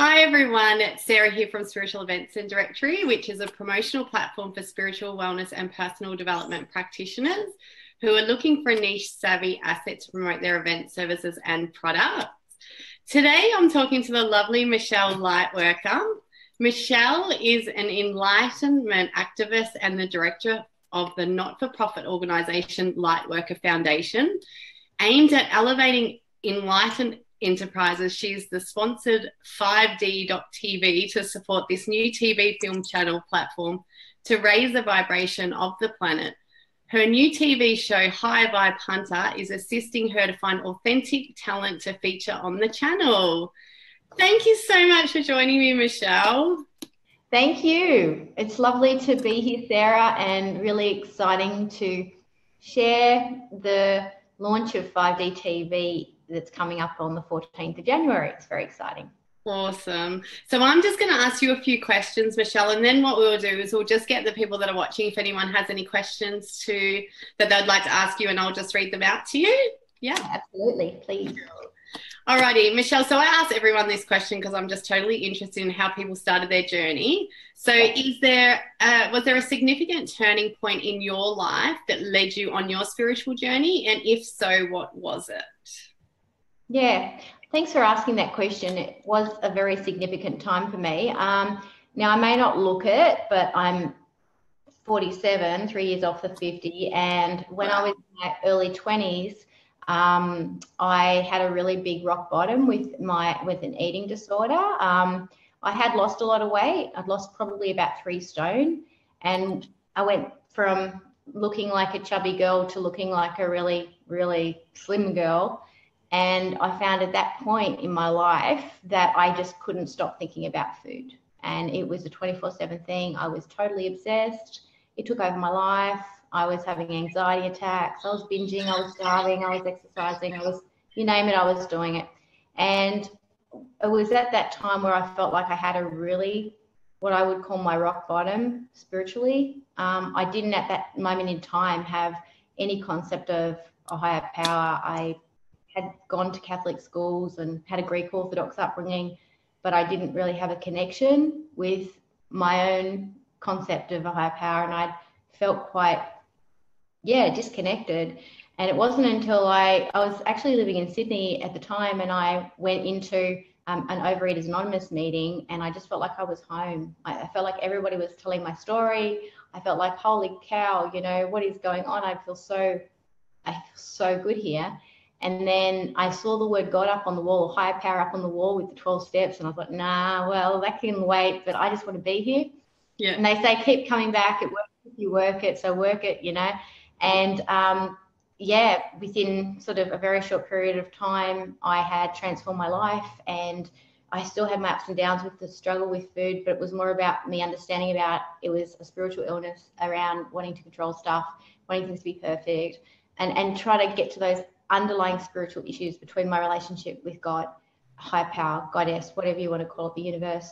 Hi everyone, it's Sarah here from Spiritual Events and Directory, which is a promotional platform for spiritual wellness and personal development practitioners who are looking for a niche savvy asset to promote their event services and products. Today I'm talking to the lovely Michelle Lightworker. Michelle is an enlightenment activist and the director of the not-for-profit organisation Lightworker Foundation, aimed at elevating enlightened enterprises. She's the sponsored 5D.tv to support this new TV film channel platform to raise the vibration of the planet. Her new TV show, High Vibe Hunter, is assisting her to find authentic talent to feature on the channel. Thank you so much for joining me, Michelle. Thank you. It's lovely to be here, Sarah, and really exciting to share the launch of 5D TV that's coming up on the 14th of January. It's very exciting. Awesome. So I'm just going to ask you a few questions, Michelle, and then what we'll do is we'll just get the people that are watching, if anyone has any questions that they'd like to ask you, and I'll just read them out to you. Yeah. Absolutely. Please. Alrighty, Michelle, so I ask everyone this question because I'm just totally interested in how people started their journey. So was there a significant turning point in your life that led you on your spiritual journey? And if so, what was it? Yeah, thanks for asking that question. It was a very significant time for me. Now, I may not look it, but I'm 47, 3 years off the 50. And when I was in my early 20s, I had a really big rock bottom with an eating disorder. I had lost a lot of weight. I'd lost probably about 3 stone. And I went from looking like a chubby girl to looking like a really, really slim girl. And I found at that point in my life that I just couldn't stop thinking about food. And it was a 24/7 thing. I was totally obsessed. It took over my life. I was having anxiety attacks. I was binging. I was starving. I was exercising. You name it, I was doing it. And it was at that time where I felt like I had a really, what I would call my rock bottom spiritually. I didn't at that moment in time have any concept of a higher power. I had gone to Catholic schools and had a Greek Orthodox upbringing, but I didn't really have a connection with my own concept of a higher power, and I felt quite, disconnected. And it wasn't until I was actually living in Sydney at the time, and I went into an Overeaters Anonymous meeting, and I just felt like I was home. I felt like everybody was telling my story. I felt like, holy cow, what is going on? I feel so good here. And then I saw the word God up on the wall, higher power up on the wall with the 12 steps. And I was like, nah, well, that can wait, but I just want to be here. Yeah. And they say, keep coming back. It works if you work it. So work it, And within sort of a very short period of time, I had transformed my life, and I still had my ups and downs with the struggle with food, but it was more about me understanding about it was a spiritual illness around wanting to control stuff, wanting things to be perfect, and try to get to those underlying spiritual issues between my relationship with God, higher power, goddess, whatever you want to call it, the universe.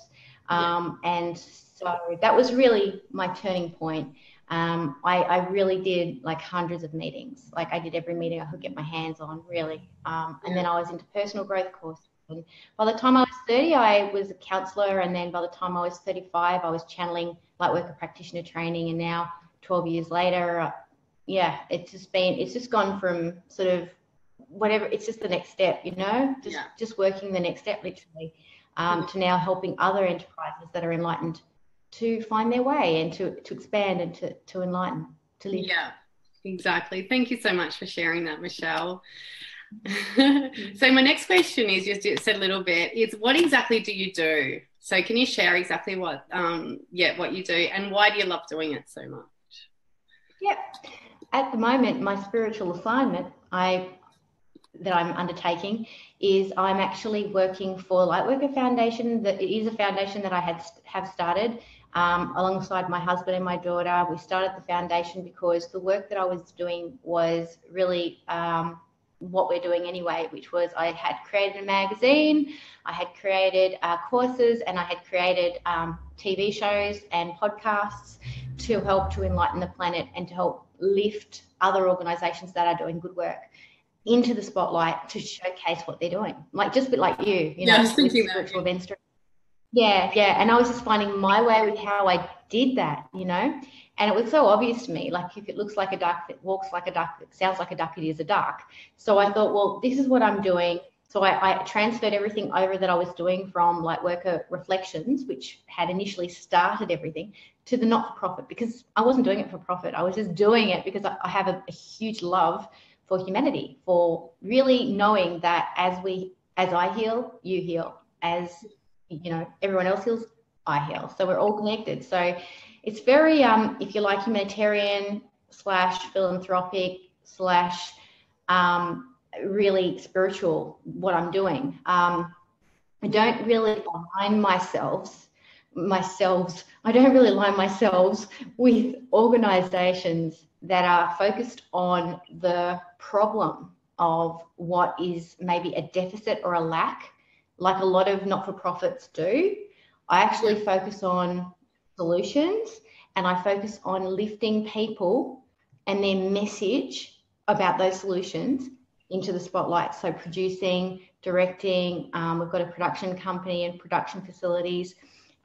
And so that was really my turning point. I really did like hundreds of meetings. Like I did every meeting I could get my hands on, really. And then I was into personal growth courses. And by the time I was 30, I was a counselor. And then by the time I was 35, I was channeling Lightworker practitioner training. And now 12 years later, it's just gone from sort of whatever, it's just the next step, just working the next step literally, to now helping other enterprises that are enlightened to find their way and to expand and to enlighten, to live. Yeah, exactly. Thank you so much for sharing that, Michelle. So my next question is, you said a little bit, is what exactly do you do? So can you share exactly what you do, and why do you love doing it so much? Yeah. At the moment, my spiritual assignment that I'm undertaking is I'm actually working for Lightworker Foundation. That it is a foundation that I have started alongside my husband and my daughter. We started the foundation because the work that I was doing was really what we're doing anyway, which was I had created a magazine, I had created courses, and I had created TV shows and podcasts to help to enlighten the planet and to help lift other organisations that are doing good work into the spotlight to showcase what they're doing. Like just a bit like you, I was thinking spiritual events. Yeah, yeah. And I was just finding my way with how I did that, you know. And it was so obvious to me, like if it looks like a duck, it walks like a duck, it sounds like a duck, it is a duck. So I thought, well, this is what I'm doing. So I transferred everything over that I was doing from Lightworker Reflections, which had initially started everything, to the not-for-profit, because I wasn't doing it for profit. I was just doing it because I have a huge love for humanity, for really knowing that as I heal, you heal. As you know, everyone else heals, I heal. So we're all connected. So it's very, if you like, humanitarian / philanthropic / really spiritual, what I'm doing. I don't really align myself, I don't really align myself with organizations that are focused on the problem of what is maybe a deficit or a lack, like a lot of not-for-profits do. I actually focus on solutions, and I focus on lifting people and their message about those solutions into the spotlight. So producing, directing, we've got a production company and production facilities.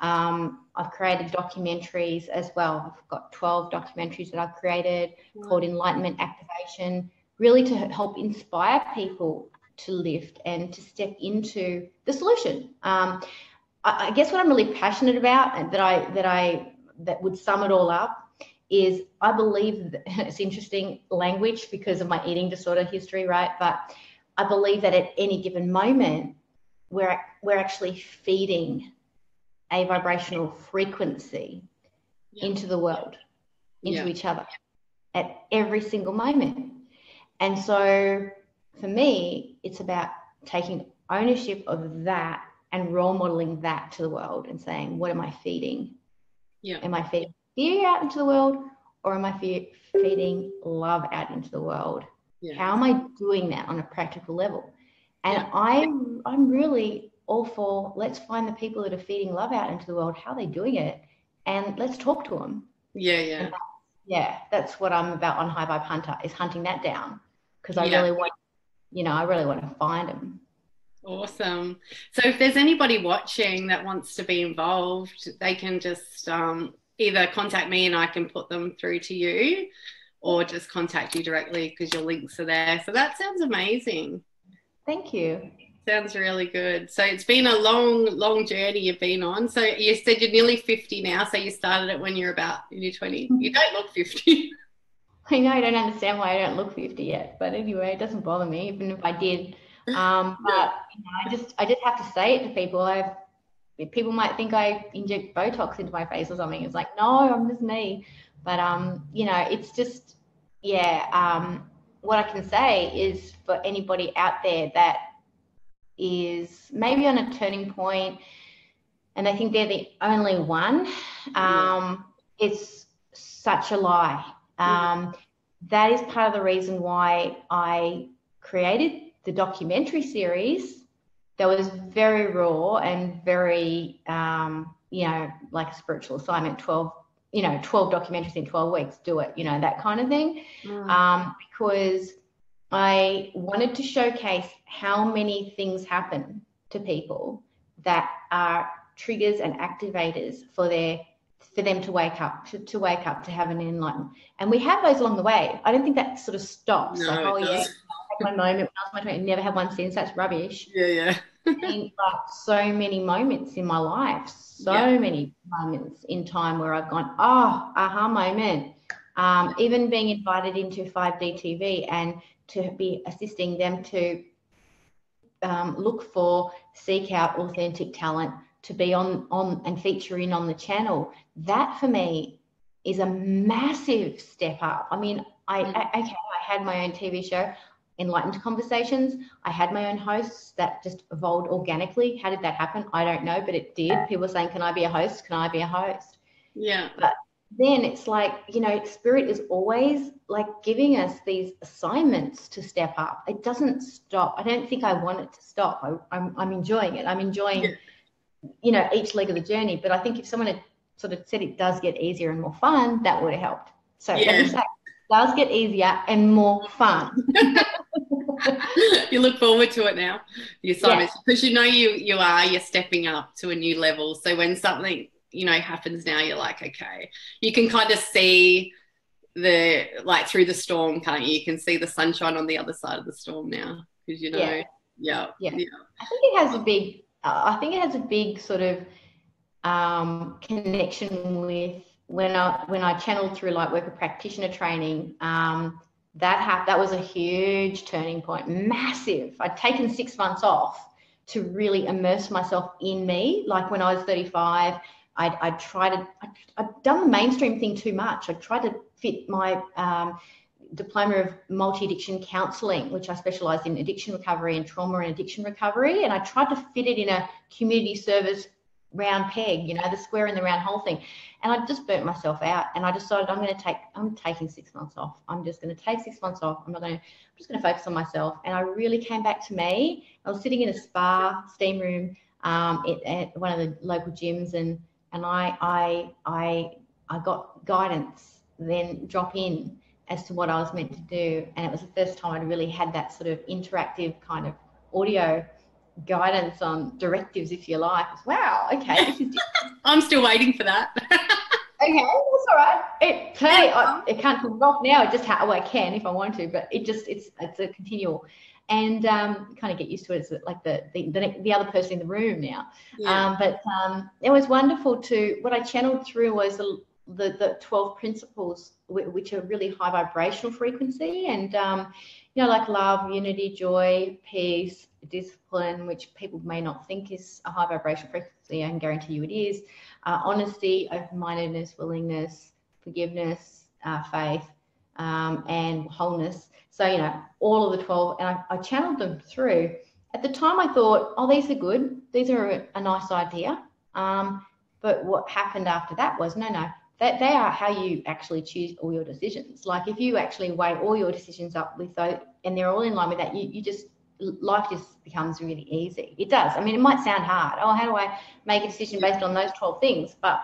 I've created documentaries as well. I've got 12 documentaries that I've created called Enlightenment Activation, really to help inspire people to lift and to step into the solution. I guess what I'm really passionate about, and that would sum it all up, is I believe that, it's interesting language because of my eating disorder history, right? But I believe that at any given moment, we're actually feeding a vibrational frequency into the world, into each other at every single moment. And so for me, it's about taking ownership of that and role modeling that to the world and saying, what am I feeding? Am I feeding fear out into the world, or am I feeding love out into the world? How am I doing that on a practical level? And I'm really all for, let's find the people that are feeding love out into the world, how are they doing it, and let's talk to them. That's what I'm about on High Vibe Hunter, is hunting that down, because I really want, I really want to find them. Awesome. So if there's anybody watching that wants to be involved, they can just either contact me and I can put them through to you, or just contact you directly because your links are there. So that sounds amazing. Thank you. Sounds really good. So it's been a long journey you've been on. So you said you're nearly 50 now. So you started it when you're about in your 20s. You don't look 50. I know, I don't understand why I don't look 50 yet. But anyway, it doesn't bother me, even if I did. But I just have to say it to people. People might think I inject Botox into my face or something. It's like, no, I'm just me. But it's just, what I can say is, for anybody out there that is maybe on a turning point and they think they're the only one, it's such a lie. That is part of the reason why I created the documentary series that was very raw and very, like a spiritual assignment, 12 documentaries in 12 weeks, do it, that kind of thing. Because I wanted to showcase how many things happen to people that are triggers and activators for them to wake up, to have an enlightenment. And we have those along the way. I don't think that sort of stops. No, like, I had one moment when I was my 20s, never had one since, that's rubbish. Like so many moments in my life, many moments in time where I've gone, aha moment. Even being invited into 5D TV and to be assisting them to seek out authentic talent, to be on and feature in on the channel. That for me is a massive step up. I mean, I had my own TV show, Enlightened Conversations. I had my own hosts that just evolved organically. How did that happen? I don't know, but it did. People were saying, can I be a host? Can I be a host? But then it's like, Spirit is always like giving us these assignments to step up. It doesn't stop. I don't think I want it to stop. I'm enjoying it. I'm enjoying, each leg of the journey. But I think if someone had sort of said it does get easier and more fun, that would have helped. So let me say, it does get easier and more fun. You look forward to it now, the assignments, because you know you're stepping up to a new level. So when something, you know, happens now, you're like, okay, you can kind of see the, like, through the storm, can't you? You can see the sunshine on the other side of the storm now, because you know, yeah. I think it has a big, sort of connection with when I channeled through Lightworker practitioner training. That was a huge turning point, massive. I'd taken 6 months off to really immerse myself in me. Like when I was 35, I'd done the mainstream thing too much. I tried to fit my diploma of multi-addiction counselling, which I specialised in addiction recovery and trauma and addiction recovery, and I tried to fit it in a community service round peg, you know, the square in the round hole thing. And I just burnt myself out, and I decided I'm taking 6 months off. I'm just going to take 6 months off. I'm just going to focus on myself. And I really came back to me. I was sitting in a spa steam room at one of the local gyms, and I got guidance, then drop in as to what I was meant to do. And it was the first time I'd really had that sort of interactive kind of audio guidance on directives, if you like. Wow, okay, this is different. I'm still waiting for that. Okay, that's all right. It can't come off now. It just I can if I want to, but it's a continual, and kind of get used to it. It's like the other person in the room now. But it was wonderful what I channeled through was the 12 principles, which are really high vibrational frequency, and you know, like love, unity, joy, peace, discipline, which people may not think is a high vibrational frequency. I can guarantee you it is. Honesty, open-mindedness, willingness, forgiveness, faith, and wholeness. So, you know, all of the 12, and I channeled them through. At the time I thought, oh, these are good. These are a nice idea. But what happened after that was, no, they are how you actually choose all your decisions. Like if you actually weigh all your decisions up with those, and they're all in line with that, life just becomes really easy. It does. I mean, it might sound hard. Oh, how do I make a decision based on those 12 things? But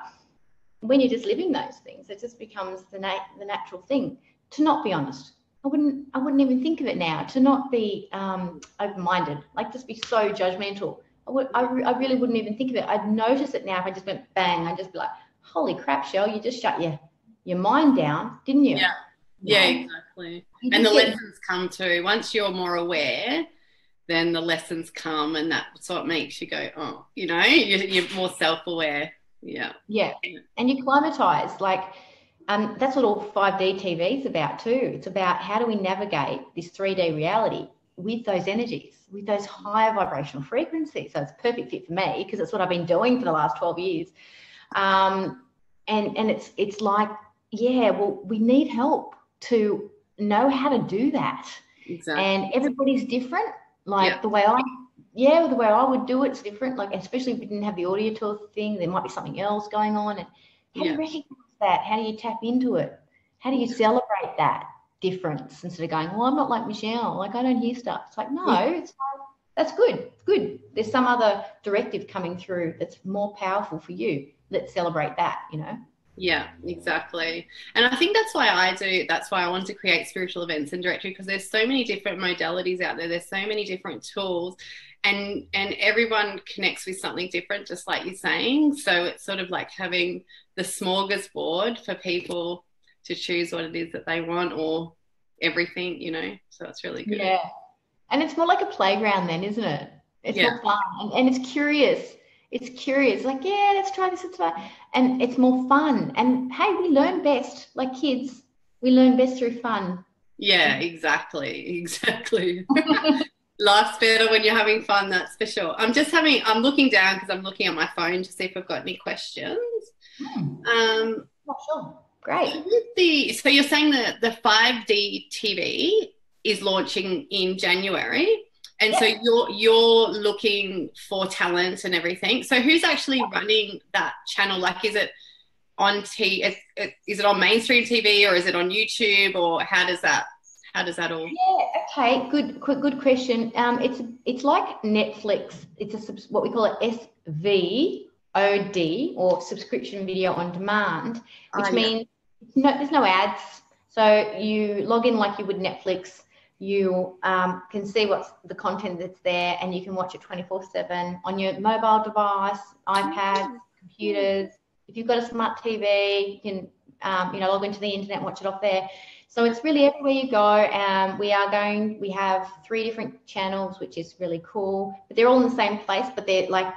when you're just living those things, it just becomes the natural thing to not be honest. I wouldn't even think of it now, to not be open-minded, like just be so judgmental. I really wouldn't even think of it. I'd notice it now if I just went bang. I'd just be like, holy crap, Shell, you just shut your mind down, didn't you? Yeah, exactly. And the lessons come too. Once you're more aware, then the lessons come, and that's what makes you go, oh, you know, you're more self-aware. Yeah. And you climatize. Like, that's what all 5D TV is about too. It's about how do we navigate this 3D reality with those energies, with those higher vibrational frequencies. So it's a perfect fit for me because it's what I've been doing for the last 12 years. And it's like, well, we need help to know how to do that. Exactly. And everybody's different. Like the way I would do it's different. Like, especially if we didn't have the audio tool thing, there might be something else going on. And how do you recognize that? How do you tap into it? How do you celebrate that difference instead of going, well, I'm not like Michelle, like I don't hear stuff. It's like, no, it's like, that's good. Good. There's some other directive coming through that's more powerful for you. Let's celebrate that, you know? Yeah, exactly. And I think that's why I want to create spiritual events and directory, because there's so many different modalities out there. There's so many different tools, and everyone connects with something different, just like you're saying. So it's sort of like having the smorgasbord for people to choose what it is that they want, or everything, you know. So it's really good. Yeah. And it's more like a playground then, isn't it? It's more fun, and it's curious. It's curious, like, let's try this, and it's more fun. And hey, we learn best, like kids, we learn best through fun. Yeah, exactly. Life's better when you're having fun, that's for sure. I'm looking down because I'm looking at my phone to see if I've got any questions. Sure. Great. So you're saying that the 5D TV is launching in January. And so you're looking for talent and everything. So who's actually running that channel? Like, is it on is it on mainstream TV, or is it on YouTube, or how does that all? Yeah. Okay. Good question. It's like Netflix. It's what we call it SVOD, or subscription video on demand, which means there's no ads. So you log in like you would Netflix. you can see what's the content that's there, and you can watch it 24/7 on your mobile device, iPad, computers. If you've got a smart TV, you can log into the internet and watch it off there. So it's really everywhere you go. We have 3 different channels, which is really cool, but they're all in the same place, but they're like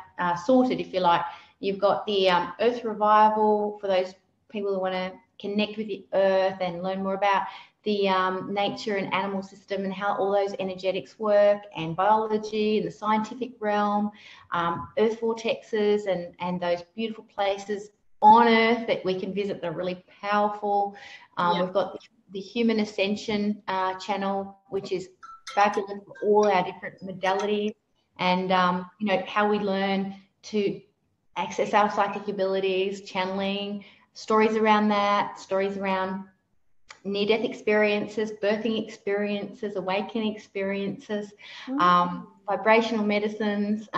sorted, if you like. You've got the Earth Revival for those people who want to connect with the Earth and learn more about the nature and animal system and how all those energetics work, and biology and the scientific realm, Earth vortexes and those beautiful places on Earth that we can visit that are really powerful. We've got the Human Ascension channel, which is fabulous for all our different modalities, and how we learn to access our psychic abilities, channeling, stories around that, stories around near-death experiences, birthing experiences, awakening experiences, vibrational medicines,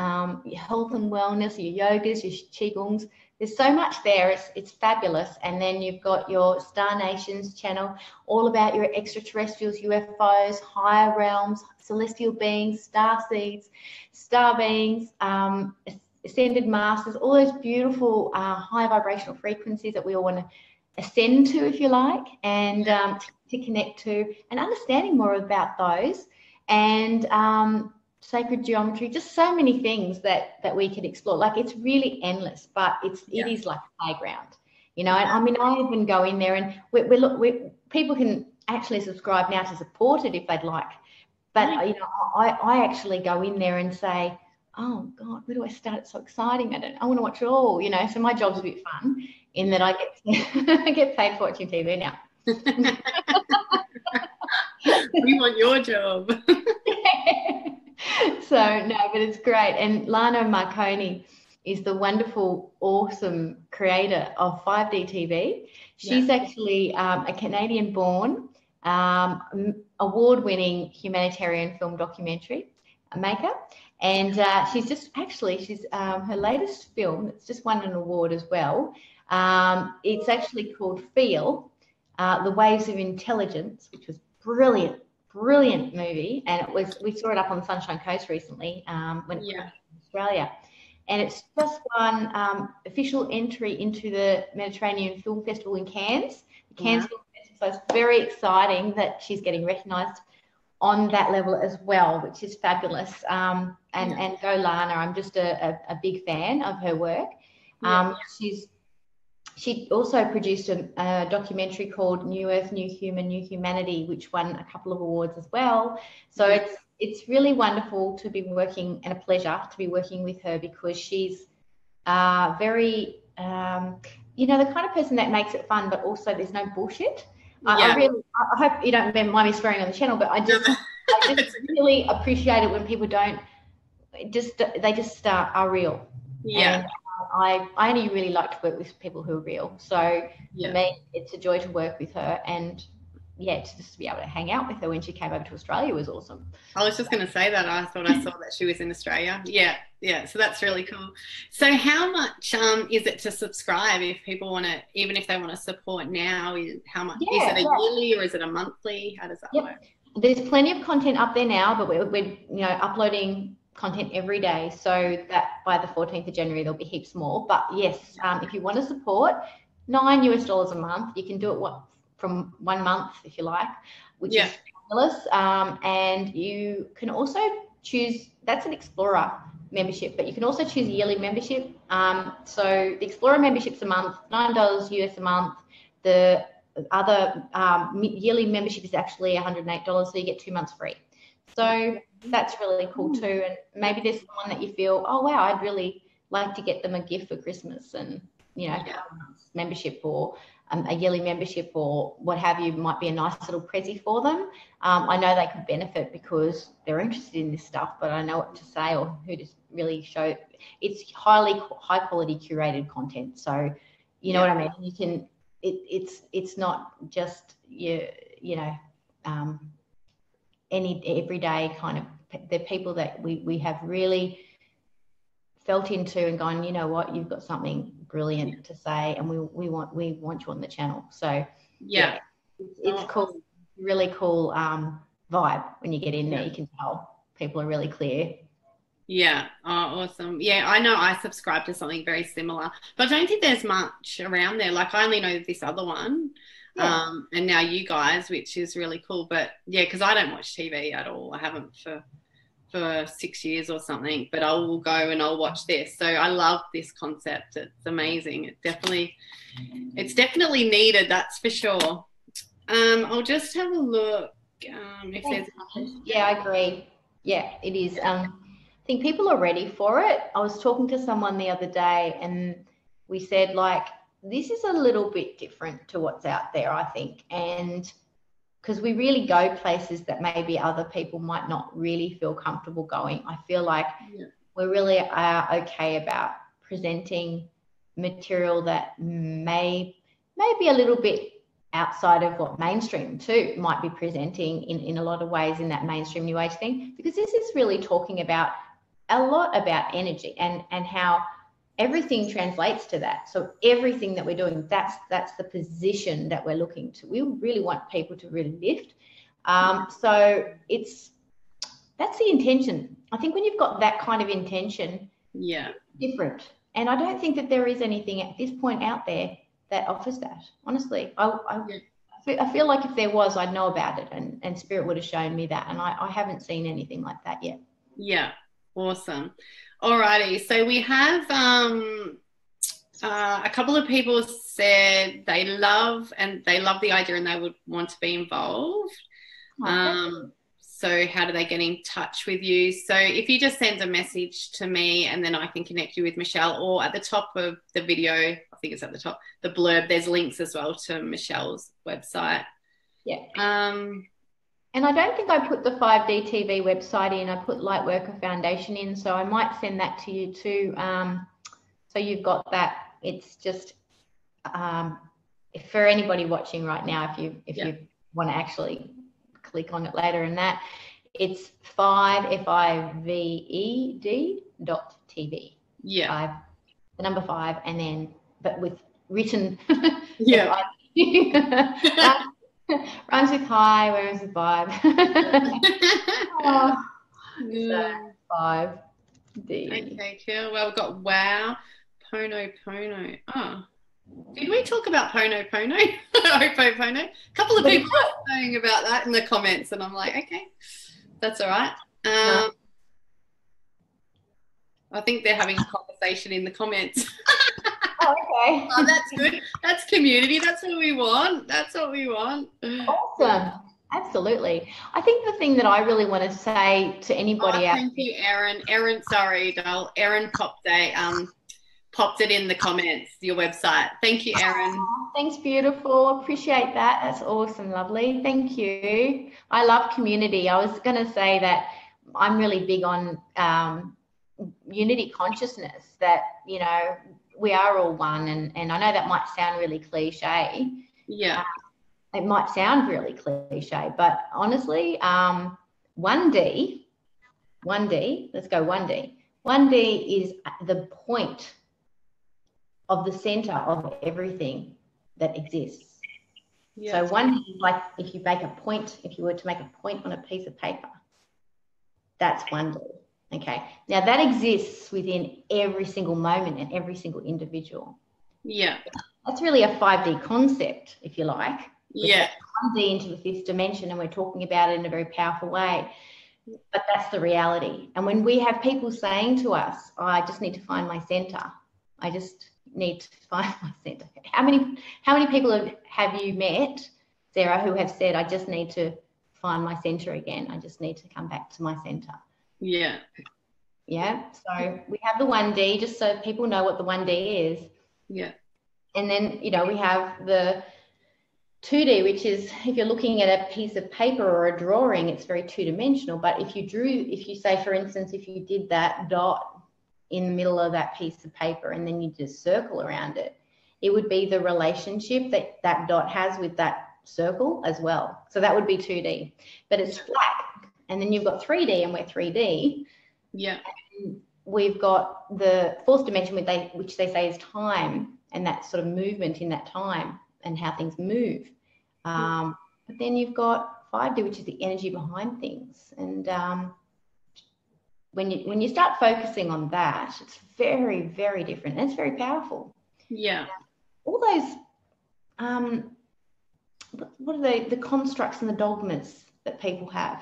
your health and wellness, your yogas, your qigongs. There's so much there. It's fabulous. And then you've got your Star Nations channel, all about your extraterrestrials, UFOs, higher realms, celestial beings, star seeds, star beings, ascended masters, all those beautiful high vibrational frequencies that we all want to ascend to, if you like, and to connect to, and understanding more about those, and sacred geometry, just so many things that we can explore. Like, it's really endless, but it is like a playground, And I mean, I even go in there, and people can actually subscribe now to support it if they'd like, but I actually go in there and say, oh God, where do I start? It's so exciting. I want to watch it all, So my job's a bit fun in that I get paid for watching TV now. We want your job. So no, but it's great. And Lana Marconi is the wonderful, awesome creator of 5D TV. She's actually a Canadian-born, award-winning humanitarian film documentary maker. And she's her latest film, it's just won an award as well. It's actually called Feel, The Waves of Intelligence, which was brilliant movie. And we saw it up on the Sunshine Coast recently when it came to Australia. And it's just won official entry into the Mediterranean Film Festival in Cairns. The Cairns Film Festival. So it's very exciting that she's getting recognised on that level as well, which is fabulous. And go Lana, I'm just a big fan of her work. She also produced a documentary called New Earth, New Human, New Humanity, which won a couple of awards as well. So it's really wonderful to be working, and a pleasure to be working with her, because she's very, the kind of person that makes it fun, but also there's no bullshit. I hope you don't mind me swearing on the channel, but I just really appreciate it when people they just are real. And I only really like to work with people who are real. So for me, it's a joy to work with her, and to just be able to hang out with her when she came over to Australia was awesome. I was just going to say that. I thought I saw that she was in Australia. Yeah. So that's really cool. So how much is it to subscribe if people want to, even if they want to support now? How much? Is it a yearly or is it a monthly? How does that work? There's plenty of content up there now, but we're uploading content every day, so that by the 14th of January there'll be heaps more. But yes, if you want to support, $9 a month, you can do it from 1 month if you like, which is fabulous. And you can also choose, that's an Explorer membership, but you can also choose a yearly membership. So the Explorer membership's a month, $9 US a month. The other yearly membership is actually $108, so you get 2 months free. So that's really cool too. And maybe there's someone that you feel, oh wow, I'd really like to get them a gift for Christmas, and membership or a yearly membership or what have you might be a nice little prezi for them. I know they could benefit because they're interested in this stuff, but I know what to say or who to really show. It's high quality curated content. So you know what I mean? You can, it's not just any everyday kind of, they're people that we have really felt into and gone, you know what, you've got something brilliant to say, and we want you on the channel. So it's cool, really cool vibe when you get in there. You can tell people are really clear. Yeah. Oh, awesome. Yeah, I know I subscribe to something very similar, but I don't think there's much around there. Like I only know this other one. Yeah. And now you guys, which is really cool. But yeah, because I don't watch TV at all. I haven't for 6 years or something, but I will go and I'll watch this. So I love this concept. It's amazing. It's definitely needed, that's for sure. I'll just have a look if there's. Yeah, I agree. Yeah, it is. I think people are ready for it. I was talking to someone the other day and we said, like, this is a little bit different to what's out there, I think. And because we really go places that maybe other people might not really feel comfortable going. I feel like we really are okay about presenting material that may be a little bit outside of what mainstream too might be presenting in a lot of ways in that mainstream new age thing, because this is really talking about a lot about energy and how everything translates to that. So everything that we're doing, that's the position that we're looking to. We really want people to really lift. So that's the intention. I think when you've got that kind of intention, it's different. And I don't think that there is anything at this point out there that offers that. Honestly, I feel like if there was, I'd know about it, and Spirit would have shown me that. And I haven't seen anything like that yet. Yeah, awesome. Alrighty, so we have a couple of people said they love the idea and they would want to be involved. So how do they get in touch with you? So if you just send a message to me and then I can connect you with Michelle, or at the top of the video, I think it's at the top, the blurb, there's links as well to Michelle's website. Yeah. And I don't think I put the 5D TV website in. I put Lightworker Foundation in, so I might send that to you too. So you've got that. It's just for anybody watching right now, if you want to actually click on it later, and that it's 5FIVED.tv. Yeah. The number 5, and then but with written. Rhymes with high, whereas with vibe. So 5D. Okay, cool. Well, we've got wow, Pono. Oh, did we talk about Pono? Pono? A couple of people are saying about that in the comments, and I'm like, okay, that's all right. I think they're having a conversation in the comments. Oh, okay. Oh, that's good. That's community. That's what we want. Awesome. Absolutely. I think the thing that I really want to say to anybody out. Thank you, Erin. Sorry, doll. Erin popped it in the comments, your website. Thank you, Erin. Oh, thanks, beautiful. Appreciate that. That's awesome. Lovely. Thank you. I love community. I was going to say that I'm really big on unity consciousness, that, you know, we are all one, and I know that might sound really cliche. Yeah. It might sound really cliche, but honestly, 1D, let's go 1D. 1D is the point of the center of everything that exists. Yeah. So 1D is like if you were to make a point on a piece of paper, that's 1D. Okay. Now that exists within every single moment and every single individual. Yeah. That's really a 5D concept, if you like. Yeah. 1D into the 5th dimension, and we're talking about it in a very powerful way. But that's the reality. And when we have people saying to us, oh, I just need to find my center. I just need to find my center. How many people have you met, Sarah, who have said, I just need to find my center again. I just need to come back to my center. Yeah. Yeah. So we have the 1D, just so people know what the 1D is. Yeah. And then, you know, we have the 2D, which is if you're looking at a piece of paper or a drawing, it's very two-dimensional. But if you say, for instance, if you did that dot in the middle of that piece of paper and then you just circle around it, it would be the relationship that dot has with that circle as well. So that would be 2D. But it's flat. And then you've got 3D, and we're 3D. Yeah. And we've got the 4th dimension, which they say is time, and that sort of movement in that time and how things move. But then you've got 5D, which is the energy behind things. And when you start focusing on that, it's very, very different, and it's very powerful. Yeah. All those what are they, the constructs and the dogmas that people have,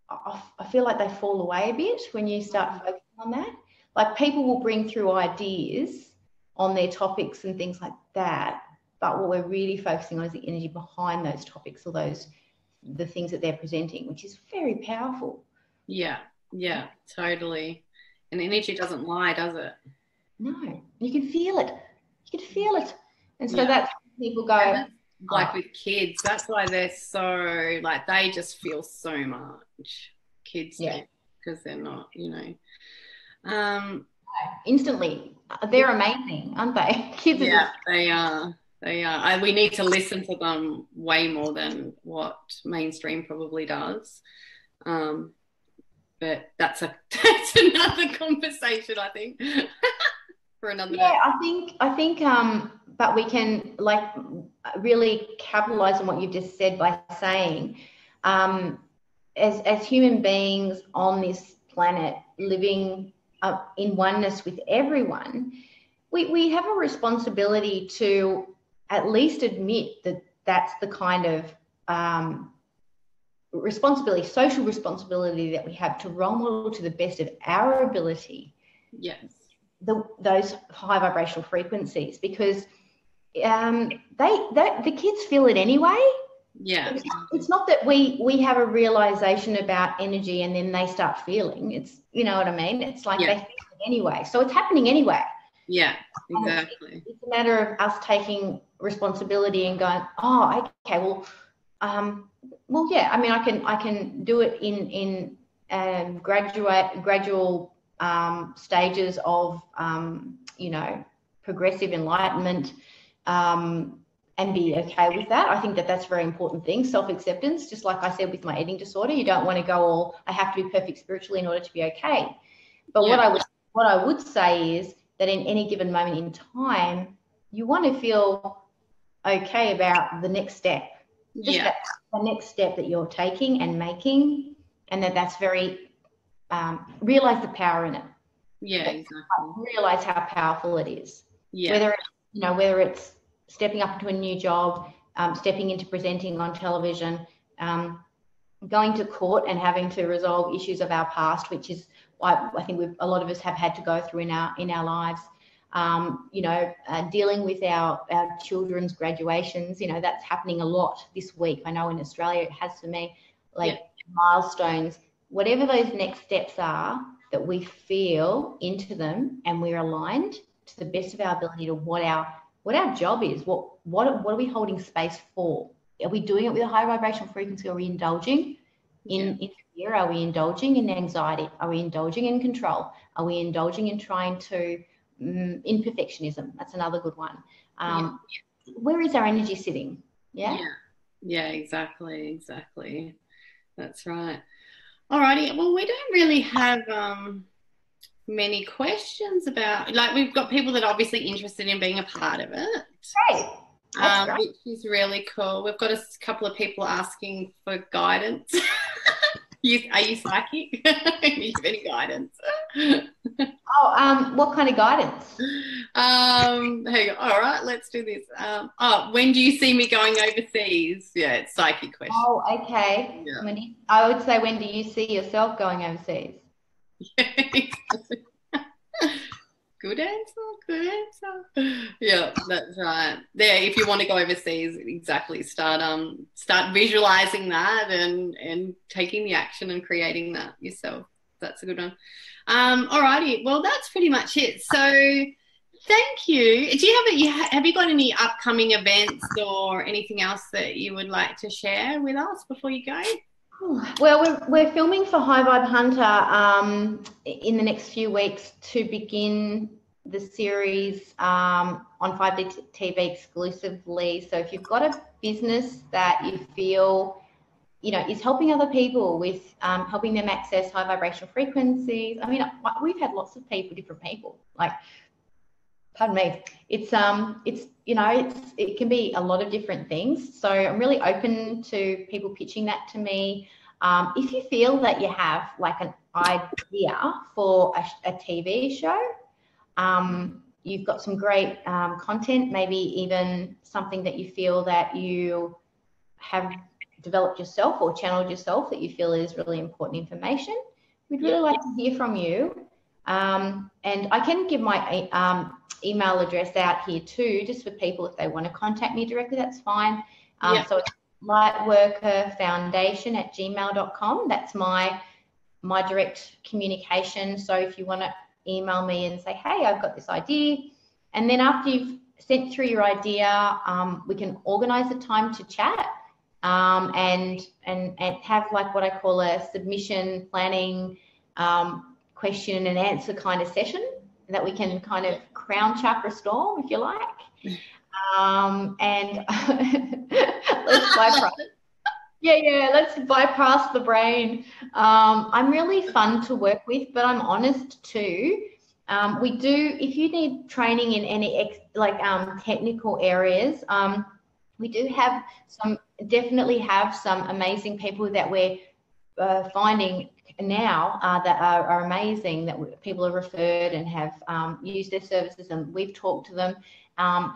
I feel like they fall away a bit when you start focusing on that. Like, people will bring through ideas on their topics and things like that, but what we're really focusing on is the energy behind those topics, or the things that they're presenting, which is very powerful. Yeah, totally. And energy doesn't lie, does it? No, you can feel it. You can feel it. And so that's people go, like with kids, that's why they're so, like, they just feel so much. Kids do, because they're not, instantly. They're amazing, aren't they? Kids they are. They are. We need to listen to them way more than what mainstream probably does. But that's another conversation, I think, for another day. I think but we can, like, really capitalize on what you've just said by saying, as human beings on this planet, living in oneness with everyone, we have a responsibility to at least admit that that's the kind of responsibility, social responsibility that we have, to role model to the best of our ability. Yes. Those high vibrational frequencies, because the kids feel it anyway. Yeah. It's not that we have a realization about energy and then they start feeling. It's, you know what I mean? It's like they feel it anyway. So it's happening anyway. Yeah, exactly. It's a matter of us taking responsibility and going, oh, okay, well, yeah. I mean, I can do it in gradual stages of progressive enlightenment, and be okay with that. I think that that's a very important thing. Self-acceptance, just like I said with my eating disorder, you don't want to go all, I have to be perfect spiritually in order to be okay. But what I would say is that in any given moment in time, you want to feel okay about the next step. The next step that you're taking and making, and that's very, realize the power in it. Yeah, exactly. Realize how powerful it is. Yeah. Whether it's stepping up into a new job, stepping into presenting on television, going to court and having to resolve issues of our past, which is I think a lot of us have had to go through in our lives. Dealing with our children's graduations, that's happening a lot this week. I know in Australia it has for me, milestones, whatever those next steps are, that we feel into them and we're aligned to the best of our ability to what our job is, what are we holding space for? Are we doing it with a high vibrational frequency? Are we indulging in fear? Are we indulging in anxiety? Are we indulging in control? Are we indulging in trying to in perfectionism? That's another good one. Where is our energy sitting? Yeah, exactly. That's right. Alrighty. Well, we don't really have many questions about, like, we've got people that are obviously interested in being a part of it. Great. That's great. Which is really cool. We've got a couple of people asking for guidance. Are you psychic? Do you have any guidance? What kind of guidance? Hang on. All right, let's do this. When do you see me going overseas? Yeah, it's psychic question. Oh, okay. Yeah. I would say, when do you see yourself going overseas? Good answer. Yeah, that's right. Yeah, if you want to go overseas, exactly. Start visualizing that and taking the action and creating that yourself. That's a good one. Alrighty. Well, that's pretty much it. So, thank you. Have you got any upcoming events or anything else that you would like to share with us before you go? Well, we're filming for High Vibe Hunter in the next few weeks to begin the series on 5D TV exclusively. So if you've got a business that you feel, is helping other people with helping them access high vibrational frequencies. I mean, we've had lots of different people, like pardon me, it's you know, it can be a lot of different things. So I'm really open to people pitching that to me. If you feel that you have like an idea for a TV show, you've got some great content, maybe even something that you feel that you have developed yourself or channeled yourself that you feel is really important information, we'd really like to hear from you. And I can give my email address out here too, just for people if they want to contact me directly, that's fine. So it's lightworkerfoundation@gmail.com. That's my direct communication. So if you want to email me and say, hey, I've got this idea, and then after you've sent through your idea, we can organize a time to chat and have like what I call a submission planning question and answer kind of session that we can kind of crown chakra storm, if you like. And let's bypass. Let's bypass the brain. I'm really fun to work with, but I'm honest too. We do, if you need training in any technical areas, we do have definitely have some amazing people that we're finding now that are amazing, that people are referred and have used their services, and we've talked to them,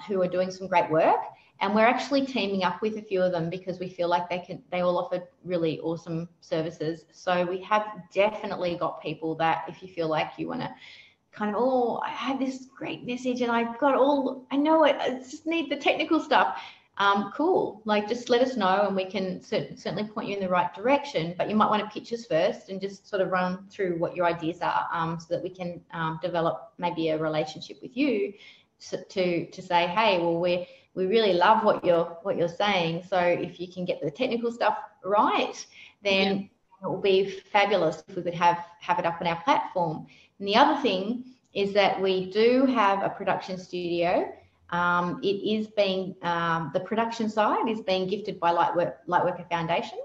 who are doing some great work. And we're actually teaming up with a few of them because we feel like they all offer really awesome services. So we have definitely got people that if you feel like you want to kind of, oh, I have this great message and I've got I know it, I just need the technical stuff. Cool. Like, just let us know and we can certainly point you in the right direction. But you might want to pitch us first and just sort of run through what your ideas are, so that we can develop maybe a relationship with you, to say, hey, well, we really love what you're saying. So if you can get the technical stuff right, then it will be fabulous if we could have it up on our platform. And the other thing is that we do have a production studio. It is being, the production side is being gifted by Lightworker Foundation.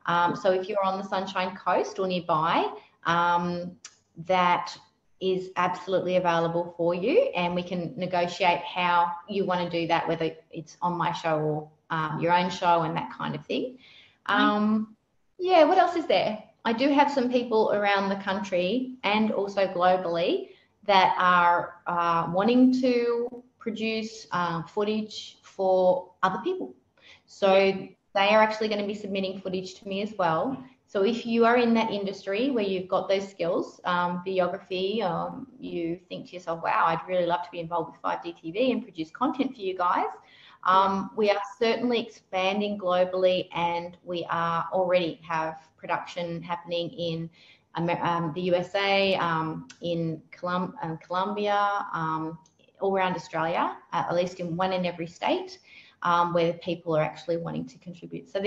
So if you're on the Sunshine Coast or nearby, that is absolutely available for you, and we can negotiate how you want to do that, whether it's on my show or your own show and that kind of thing. What else is there? I do have some people around the country and also globally that are wanting to produce footage for other people. So they are actually going to be submitting footage to me as well. So if you are in that industry where you've got those skills, videography, you think to yourself, wow, I'd really love to be involved with 5D TV and produce content for you guys. We are certainly expanding globally, and we are already have production happening in the USA, in Colombia, all around Australia, at least in one in every state, where people are actually wanting to contribute. So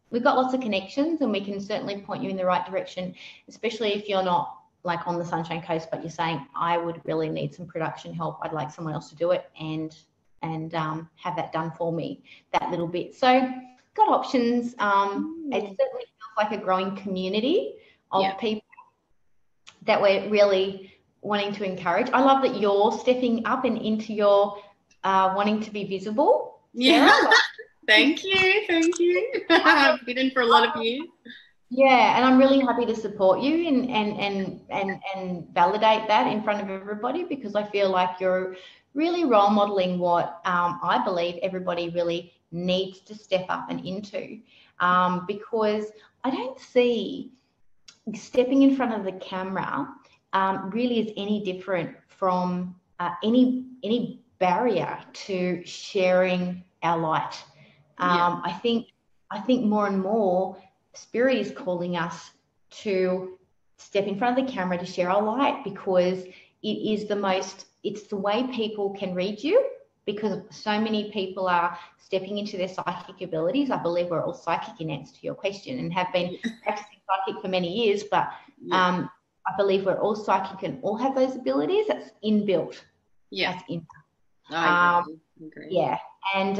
we've got lots of connections, and we can certainly point you in the right direction, especially if you're not like on the Sunshine Coast, but you're saying, I would really need some production help. I'd like someone else to do it and have that done for me, that little bit. So got options. It certainly feels like a growing community of people that we're really wanting to encourage. I love that you're stepping up and into your wanting to be visible. Yeah. Thank you. I've been in for a lot of years. Yeah, and I'm really happy to support you and validate that in front of everybody, because I feel like you're really role modeling what I believe everybody really needs to step up and into, because I don't see stepping in front of the camera really is any different from any barrier to sharing our light. I think more and more Spirit is calling us to step in front of the camera to share our light, because it's the way people can read you, because so many people are stepping into their psychic abilities. I believe we're all psychic, in answer to your question, and have been practicing psychic for many years, but I believe we're all psychic and all have those abilities. That's inbuilt. That's inbuilt. I agree. Yeah, and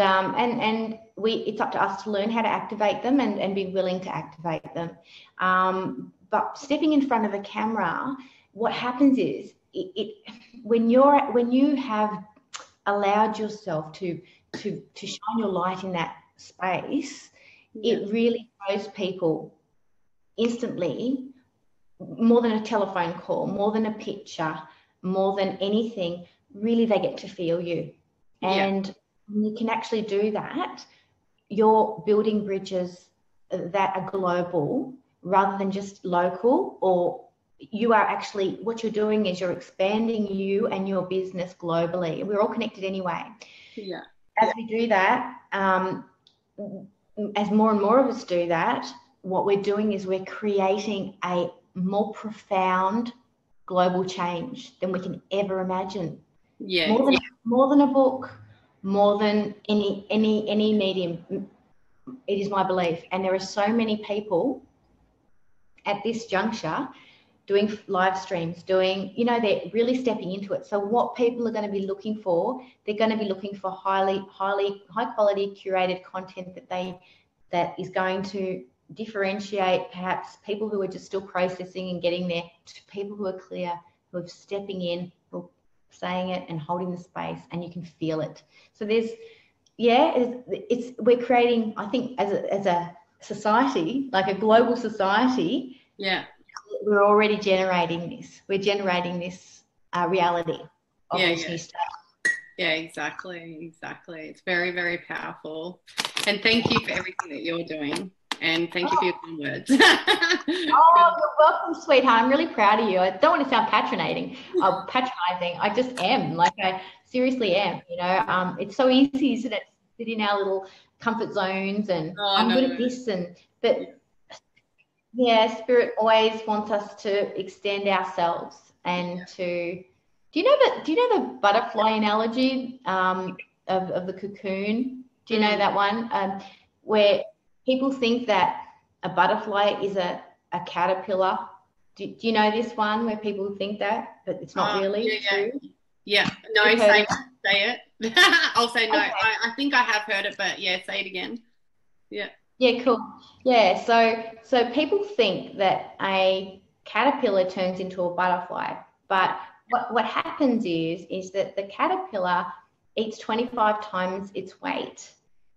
it's up to us to learn how to activate them and be willing to activate them. But stepping in front of a camera, what happens is when you have allowed yourself to shine your light in that space, it really shows people instantly, more than a telephone call, more than a picture, more than anything, really they get to feel you. And when you can actually do that, you're building bridges that are global rather than just local, or you are actually, what you're doing is you're expanding you and your business globally. We're all connected anyway. As we do that, as more and more of us do that, what we're doing is we're creating a more profound global change than we can ever imagine. More than a book, more than any medium. It is my belief. And there are so many people at this juncture doing live streams, doing, they're really stepping into it. So what people are going to be looking for, they're going to be looking for high quality curated content that is going to differentiate perhaps people who are just still processing and getting there to people who are clear, who are stepping in, who are saying it and holding the space, and you can feel it. So there's, we're creating, I think, as a society, like a global society, we're already generating this. We're generating this reality of this new state. Yeah, exactly. It's very, very powerful. And thank you for everything that you're doing. And thank you for your kind words. You're welcome, sweetheart. I'm really proud of you. I don't want to sound patronizing. I just am. Like, I seriously am. It's so easy, isn't it, to sit in our little comfort zones and I'm good at this, but Spirit always wants us to extend ourselves and to. Do you know the butterfly analogy of the cocoon? Do you know that one? Where people think that a butterfly is a caterpillar. Do you know this one where people think that, but it's not really true? No, say it. I'll say no. Okay. I think I have heard it, but say it again. Yeah, cool. Yeah, so people think that a caterpillar turns into a butterfly, but what happens is that the caterpillar eats 25 times its weight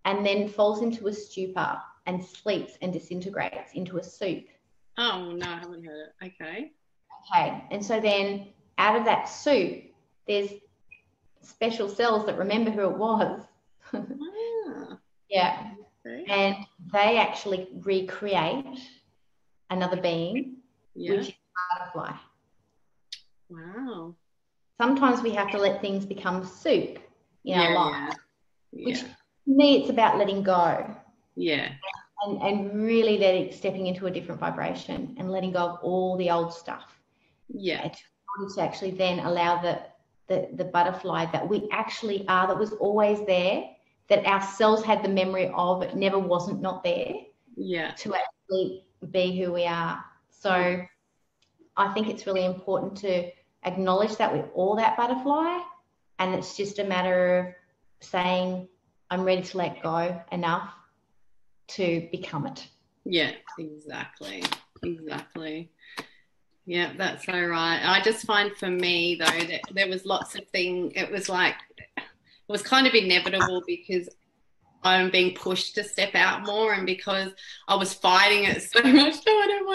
and then falls into a stupor and sleeps and disintegrates into a soup. Oh, no, I haven't heard it. Okay. And so then out of that soup, there's special cells that remember who it was. Yeah. Okay. And they actually recreate another being, which is a butterfly. Wow. Sometimes we have to let things become soup in our life, which to me, it's about letting go. And really stepping into a different vibration and letting go of all the old stuff. To actually then allow the butterfly that we actually are, that was always there, that our cells had the memory of, it never wasn't not there, to actually be who we are. So I think it's really important to acknowledge that we're all that butterfly, and it's just a matter of saying, I'm ready to let go enough to become it. Yeah, exactly. Yeah, that's so right. I just find for me though that there was lots of things, it was kind of inevitable because I'm being pushed to step out more, and because I was fighting it so much, no, I don't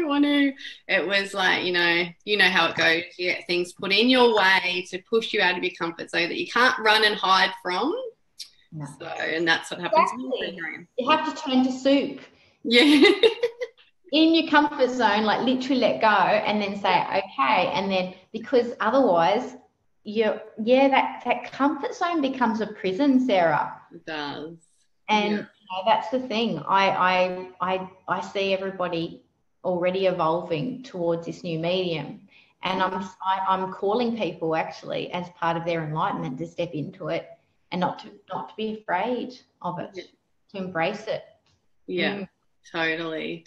want to. It was like, you know how it goes. You get things put in your way to push you out of your comfort zone that you can't run and hide from. No. So, and that's what happens. Exactly. You have to turn to soup. Yeah. In your comfort zone, like literally let go and then say, okay. And then, because otherwise that comfort zone becomes a prison, Sarah. It does. And that's the thing. I see everybody already evolving towards this new medium. And I'm calling people actually as part of their enlightenment to step into it and not to be afraid of it, to embrace it. Yeah, totally.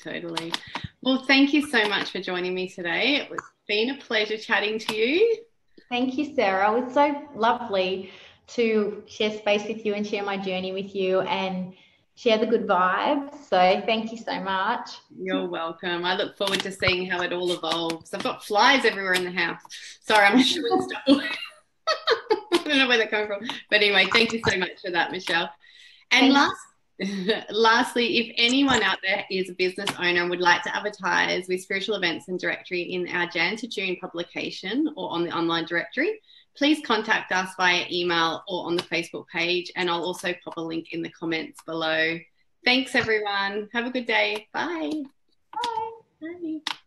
Well, thank you so much for joining me today. It's been a pleasure chatting to you. Thank you, Sarah. It was so lovely to share space with you and share my journey with you and share the good vibes. So thank you so much. You're welcome. I look forward to seeing how it all evolves. I've got flies everywhere in the house. Sorry, I'm shooing stuff away. don't know where that came from. But anyway, thank you so much for that, Michelle. And lastly, if anyone out there is a business owner and would like to advertise with Spiritual Events and Directory in our Jan to June publication or on the online directory, please contact us via email or on the Facebook page, and I'll also pop a link in the comments below. Thanks, everyone. Have a good day. Bye. Bye. Bye.